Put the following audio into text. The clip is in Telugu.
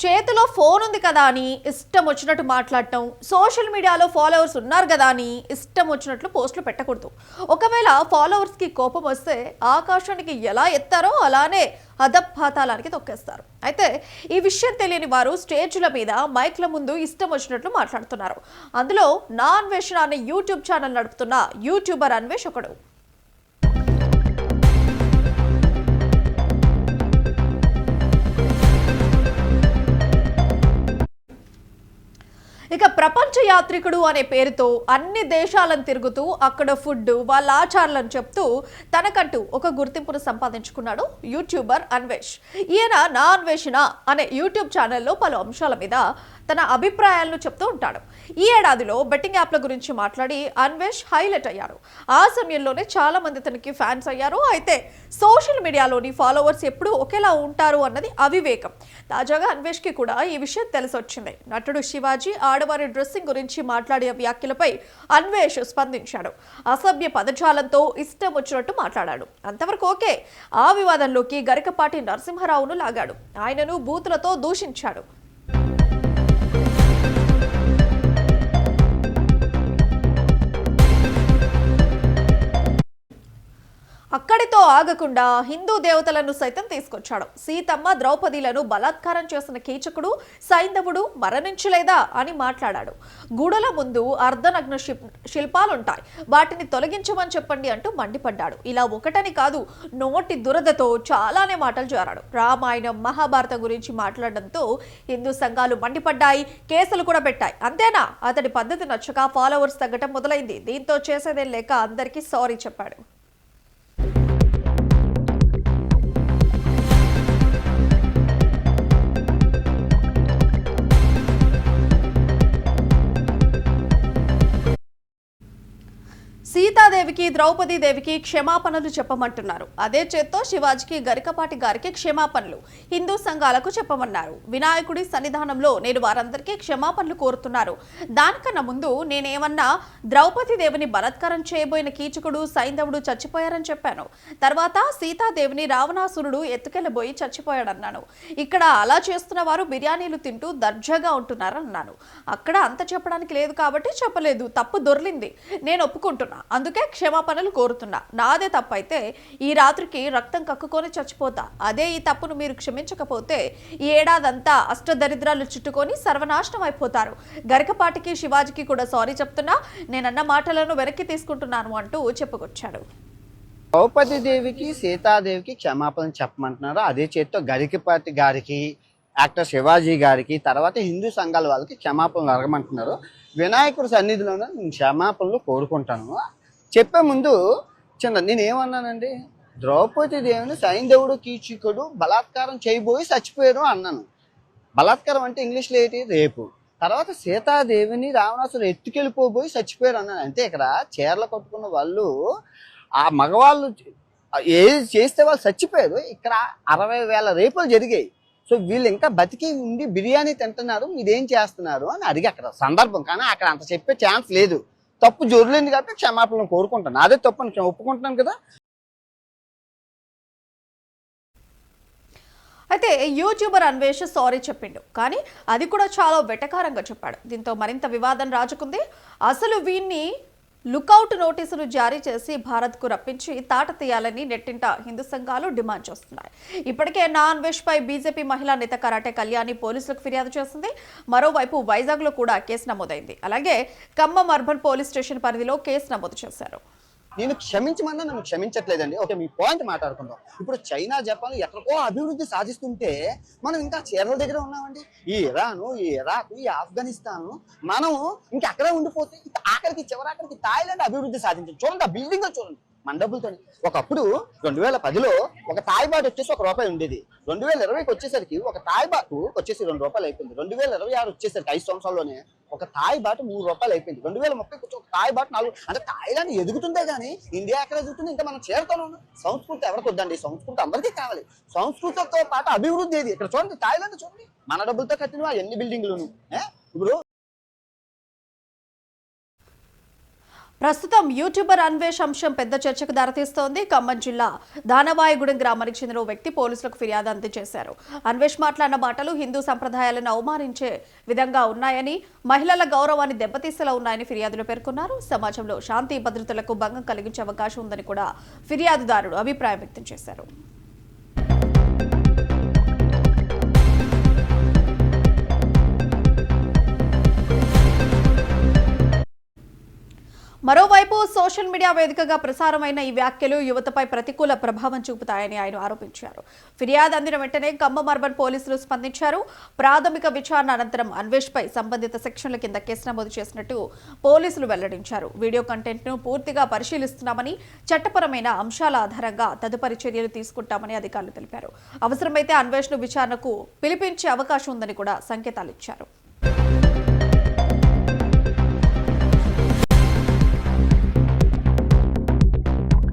చేతిలో ఫోన్ ఉంది కదా అని ఇష్టం వచ్చినట్టు మాట్లాడటం, సోషల్ మీడియాలో ఫాలోవర్స్ ఉన్నారు కదా అని ఇష్టం వచ్చినట్లు పోస్టులు పెట్టకూడదు. ఒకవేళ ఫాలోవర్స్కి కోపం వస్తే ఆకాశానికి ఎలా ఎత్తారో అలానే అధపాతాళానికి తొక్కేస్తారు. అయితే ఈ విషయం తెలియని వారు స్టేజ్ల మీద మైక్ల ముందు ఇష్టం వచ్చినట్లు మాట్లాడుతున్నారు. అందులో నా అన్వేషణ అనే యూట్యూబ్ ఛానల్ నడుపుతున్న యూట్యూబర్ అన్వేష్ ఒకడు. ఇక ప్రపంచ యాత్రికుడు అనే పేరుతో అన్ని దేశాలను తిరుగుతూ అక్కడ ఫుడ్, వాళ్ళ ఆచారాలను చెప్తూ తనకంటూ ఒక గుర్తింపును సంపాదించుకున్నాడు యూట్యూబర్ అన్వేష్. ఈయన నా అన్వేషణ అనే యూట్యూబ్ ఛానల్లో పలు అంశాల మీద తన అభిప్రాయాలను చెప్తూ ఉంటాడు. ఈ ఏడాదిలో బెట్టింగ్ యాప్ల గురించి మాట్లాడి అన్వేష్ హైలైట్ అయ్యారు. ఆ సమయంలోనే చాలా మంది తనకి ఫ్యాన్స్ అయ్యారు. అయితే సోషల్ మీడియాలోని ఫాలోవర్స్ ఎప్పుడూ ఒకేలా ఉంటారు అన్నది అవివేకం. తాజాగా అన్వేష్కి కూడా ఈ విషయం తెలిసొచ్చింది. నటుడు శివాజీ ఆడవారి డ్రెస్సింగ్ గురించి మాట్లాడిన వ్యాఖ్యలపై అన్వేష్ స్పందించాడు. అసభ్య పదజాలంతో ఇష్టం వచ్చినట్టు మాట్లాడాడు. అంతవరకు ఓకే. ఆ వివాదంలోకి గరికపాటి నరసింహారావును లాగాడు. ఆయనను బూతులతో దూషించాడు. అక్కడితో ఆగకుండా హిందూ దేవతలను సైతం తీసుకొచ్చాడు. సీతమ్మ, ద్రౌపదిలను బలాత్కారం చేసిన కీచకుడు సైంధవుడు మరణించలేదా అని మాట్లాడాడు. గుడుల ముందు అర్ధనగ్న శిల్పాలుంటాయి, వాటిని తొలగించమని చెప్పండి అంటూ మండిపడ్డాడు. ఇలా ఒకటని కాదు, నోటి దురదతో చాలానే మాటలు జారాడు. రామాయణం, మహాభారతం గురించి మాట్లాడడంతో హిందూ సంఘాలు మండిపడ్డాయి, కేసులు కూడా పెట్టాయి. అంతేనా, అతడి పద్ధతి నచ్చక ఫాలోవర్స్ తగ్గటం మొదలైంది. దీంతో చేసేదేం లేక అందరికీ సారీ చెప్పాడు. సీతాదేవికి, ద్రౌపదీదేవికి క్షమాపణలు చెప్పమంటున్నారు. అదే చేత్తో శివాజీకి, గరికపాటి గారికి క్షమాపణలు హిందూ సంఘాలకు చెప్పమన్నారు. వినాయకుడి సన్నిధానంలో నేను వారందరికీ క్షమాపణలు కోరుతున్నారు. దానికన్నా ముందు నేనేమన్నా ద్రౌపదీదేవిని బలాత్కారం చేయబోయిన కీచకుడు సైంధవుడు చచ్చిపోయారని చెప్పాను. తర్వాత సీతాదేవిని రావణాసురుడు ఎత్తుకెళ్లబోయి చచ్చిపోయాడన్నాను. ఇక్కడ అలా చేస్తున్న వారు బిర్యానీలు తింటూ దర్జాగా ఉంటున్నారన్నాను. అక్కడ అంత చెప్పడానికి లేదు కాబట్టి చెప్పలేదు. తప్పు దొర్లింది, నేను ఒప్పుకుంటున్నా. అందుకే క్షమాపణలు కోరుతున్నా. నాదే తప్పైతే ఈ రాత్రికి రక్తం కక్కుకొని చచ్చిపోతా. అదే ఈ తప్పును మీరు క్షమించకపోతే ఈ ఏడాదంతా అష్టదరిద్రాలు చుట్టుకొని సర్వనాశనం అయిపోతారు. గరికపాటికి, శివాజీకి కూడా సారీ చెప్తున్నా. నేనన్న మాటలను వెనక్కి తీసుకుంటున్నాను అంటూ చెప్పుకొచ్చాడు. ద్రౌపదీదేవికి, సీతాదేవికి క్షమాపణ చెప్పమంటున్నారు. అదే చేత్తో గరికపాటి గారికి, యాక్టర్ శివాజీ గారికి, తర్వాత హిందూ సంఘాల వాళ్ళకి క్షమాపణలు అడగమంటున్నారు. వినాయకుడి సన్నిధిలోనే నేను క్షమాపణలు కోరుకుంటాను. చెప్పే ముందు నేనేమన్నానండి, ద్రౌపదీదేవిని సైంధవుడు కీచకుడు బలాత్కారం చేయబోయి చచ్చిపోయారు అన్నాను. బలాత్కారం అంటే ఇంగ్లీష్లో ఏంటి, రేపు. తర్వాత సీతాదేవిని రావణాసురుడు ఎత్తుకెళ్ళిపోబోయి చచ్చిపోయారు అన్నాను. అంతే. ఇక్కడ చీరలు కట్టుకున్న వాళ్ళు, ఆ మగవాళ్ళు ఏది చేస్తే వాళ్ళు చచ్చిపోయారు. ఇక్కడ 60,000 రేపులు జరిగాయి. సో వీళ్ళు ఇంకా బతికి ఉండి బిర్యానీ తింటున్నారు, మీరేం చేస్తున్నారు అని అడిగి అక్కడ సందర్భం. కానీ అక్కడ అంత చెప్పే ఛాన్స్ లేదు. తప్పు జోరులేదు కాబట్టి క్షమాపణలు కోరుకుంటాను. అదే తప్పు అని ఒప్పుకుంటున్నాను కదా. అయితే యూట్యూబర్ అన్వేష్ సారీ చెప్పిండు, కానీ అది కూడా చాలా వెటకారంగా చెప్పాడు. దీంతో మరింత వివాదం రాజుకుంది. అసలు వీన్ని లుకౌట్ నోటీసులు జారీ చేసి భారత్కు రప్పించి తాట తీయాలని నెట్టింట హిందూ సంఘాలు డిమాండ్ చేస్తున్నాయి. ఇప్పటికే నా అన్వేష్ పై బీజేపీ మహిళా నేత కరాటే కళ్యాణి పోలీసులకు ఫిర్యాదు చేసింది. మరోవైపు వైజాగ్లో కూడా కేసు నమోదైంది. అలాగే ఖమ్మం అర్బన్ పోలీస్ స్టేషన్ పరిధిలో కేసు నమోదు చేశారు. నేను క్షమించమన్నా నన్ను క్షమించట్లేదండి. ఓకే, మీ పాయింట్ మాట్లాడుకుందాం. ఇప్పుడు చైనా, జపాన్ ఎక్కడికో అభివృద్ధి సాధిస్తుంటే మనం ఇంకా చీరల దగ్గర ఉన్నామండి. ఈ ఇరాను, ఈ ఇరాక్, ఈ ఆఫ్ఘనిస్తాను మనం ఇంకా అక్కడే ఉండిపోతే ఆఖరికి చివరాఖరికి థాయిలాండ్ అభివృద్ధి సాధించింది. చూడండి, ఆ బిల్డింగ్ చూడండి మన డబ్బులతో. ఒకప్పుడు 2010లో ఒక థాయ్ బాట్ వచ్చేసి ₹1 ఉండేది. 2020కి వచ్చేసరికి ఒక థాయ్ బాట్ వచ్చేసి ₹2 అయిపోయింది. 2026 వచ్చేసరికి 5 సంవత్సరాల్లోనే ఒక థాయ్ బాట్ ₹3 అయిపోయింది. 2030కి వచ్చి ఒక థాయ్ బాట్ 4. అంటే థాయిలాండ్ ఎదుగుతుందే కానీ ఇండియా ఎక్కడ ఎదుగుతుంది? ఇంకా మనం చేరుతాను. సంస్కృతి ఎవరికి వద్దండి, సంస్కృతి అందరికీ కావాలి. సంస్కృతితో పాటు అభివృద్ధి ఏది? ఇక్కడ చూడండి, థాయిలాండ్ చూడండి, మన డబ్బులతో కట్టిన ఎన్ని బిల్డింగ్లు. ఇప్పుడు ప్రస్తుతం యూట్యూబర్ అన్వేష్ అంశం పెద్ద చర్చకు దారితీస్తోంది. ఖమ్మం జిల్లా దానవాయగూడెం గ్రామానికి చెందిన ఓ వ్యక్తి పోలీసులకు ఫిర్యాదు అందజేశారు. అన్వేష్ మాట్లాడిన మాటలు హిందూ సంప్రదాయాలను అవమానించే విధంగా ఉన్నాయని, మహిళల గౌరవాన్ని దెబ్బతీసేలా ఉన్నాయని ఫిర్యాదులో పేర్కొన్నారు. సమాజంలో శాంతి భద్రతలకు భంగం కలిగించే అవకాశం ఉందని కూడా ఫిర్యాదుదారుడు అభిప్రాయం వ్యక్తం చేశారు. మరోవైపు సోషల్ మీడియా వేదికగా ప్రసారమైన ఈ వ్యాఖ్యలు యువతపై ప్రతికూల ప్రభావం చూపుతాయని ఆయన ఆరోపించారు. ఫిర్యాదు అందిన వెంటనే ఖమ్మం అర్బన్ పోలీసులు స్పందించారు. ప్రాథమిక విచారణ అనంతరం అన్వేష్పై సంబంధిత సెక్షన్ల కింద కేసు నమోదు చేసినట్టు పోలీసులు వెల్లడించారు. వీడియో కంటెంట్ను పూర్తిగా పరిశీలిస్తున్నామని, చట్టపరమైన అంశాల ఆధారంగా తదుపరి చర్యలు తీసుకుంటామని అధికారులు తెలిపారు. అవసరమైతే అన్వేష్ను విచారణకు పిలిపించే అవకాశం ఉందని కూడా సంకేతాలు ఇచ్చారు.